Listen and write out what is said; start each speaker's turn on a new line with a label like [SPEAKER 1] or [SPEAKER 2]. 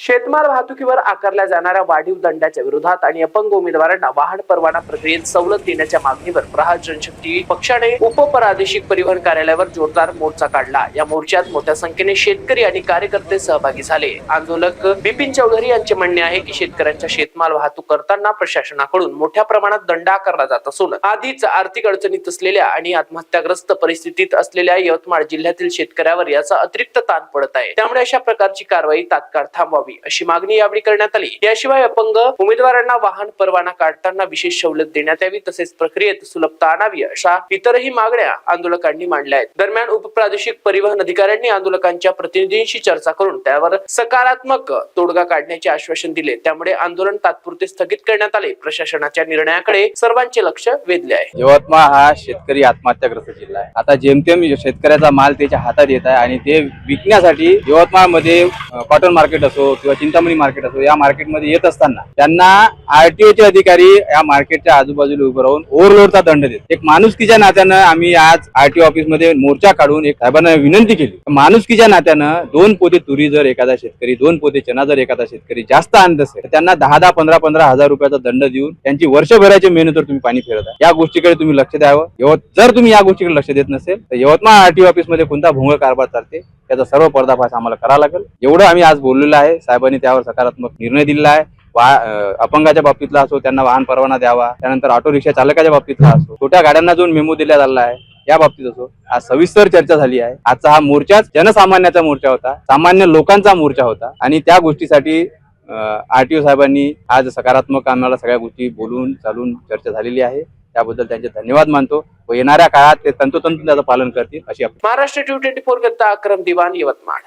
[SPEAKER 1] शेतमाल वाहतुकीवर आकारल्या जाणाऱ्या वाढीव दंडाच्या विरोधात आणि अपंग उमेदवारांना वाहन परवाना प्रक्रियेत सवलत देण्याच्या मागणीवर प्रहार जनशक्ती पक्षाने उपप्रादेशिक परिवहन कार्यालयावर जोरदार मोर्चा काढला। या मोर्चात मोठ्या संख्येने शेतकरी आणि कार्यकर्ते सहभागी झाले। आंदोलक बिपिन चौधरी यांचे म्हणणे आहे की शेतकऱ्यांच्या शेतमाल वाहतूक करताना प्रशासनाकडून मोठ्या प्रमाणात दंड आकारला जात असून आधीच आर्थिक अडचणीत असलेल्या आणि आत्महत्याग्रस्त परिस्थितीत असलेल्या यवतमाळ जिल्ह्यातील शेतकऱ्यावर याचा अतिरिक्त ताण पडत आहे। त्यामुळे अशा प्रकारची कारवाई तात्काळ थांबवावी अशी मागणी यावेळी करण्यात आली। याशिवाय अपंग उमेदवारांना वाहन परवाना काढताना विशेष सवलत देण्यात यावी तसेच प्रक्रियेत सुलभता आणावी अशा इतरही मागण्या आंदोलकांनी मांडल्या आहेत। दरम्यान उपप्रादेशिक परिवहन अधिकाऱ्यांनी आंदोलकांच्या प्रतिनिधींशी चर्चा करून त्यावर सकारात्मक तोडगा काढण्याचे आश्वासन दिले। त्यामुळे आंदोलन तात्पुरते स्थगित करण्यात आले। प्रशासनाच्या निर्णयाकडे सर्वांचे लक्ष वेधले आहे।
[SPEAKER 2] यवतमाळ हा शेतकरी आत्महत्याग्रस्त जिल्हा आहे। आता जेमतेम शेतकऱ्याचा माल त्याच्या हातात येत आहे आणि ते विकण्यासाठी यवतमाळ मध्ये कॉटन मार्केट असो किंवा चिंतामणी मार्केट असो या मार्केटमध्ये येत असताना त्यांना आरटीओचे अधिकारी या मार्केटच्या आजूबाजूला उभं राहून ओव्हरलोडचा दंड देत। एक माणुसकीच्या नात्यानं आम्ही आज आरटीओ ऑफिस मध्ये मोर्चा काढून एक साहेबांना विनंती केली। माणुसकीच्या नात्यानं 2 पोते तुरी जर एखादा शेतकरी 2 पोते चना जर एखादा शेतकरी जास्त आणत असेल तर त्यांना 10,000 15,000 हजार रुपयाचा दंड देऊन त्यांची वर्षभराची मेहनतीवर तुम्ही पाणी फिरत आहे। या गोष्टीकडे तुम्ही लक्ष द्यावं। जर तुम्ही या गोष्टीकडे लक्ष देत नसेल तर यवतमाळ आरटीओ ऑफिस मध्ये कोणता भोंगळ कारभार चालते त्याचा सर्व पर्दाफाश आम्हाला करावा लागेल। एवढं आम्ही आज बोललेलो आहे। साहेबांनी त्यावर सकारात्मक निर्णय दिला आहे। अपंगाच्या बाबतीतला असो त्यांना वाहन परवाना द्यावा, त्यानंतर ऑटो रिक्षा चालकाच्या बाबतीतला असो छोट्या गाड्यांना जो मेमो दिला झाला आहे या बाबतीत असो आज सविस्तर चर्चा झाली आहे। आजचा हा मोर्चा जनसामान्याचा मोर्चा होता, सामान्य लोकांचा मोर्चा होता आणि त्या गोष्टीसाठी आरटीओ साहेबांनी आज सकारात्मक आम्हाला सगळ्या गोष्टी बोलून चालून चर्चा झालेली आहे। त्याबद्दल त्यांचे धन्यवाद मानतो व येणाऱ्या काळात ते तंतोतंत त्याचं पालन करतील अशी
[SPEAKER 1] महाराष्ट्र 24 करता अक्रम दिवान, यवतमाळ।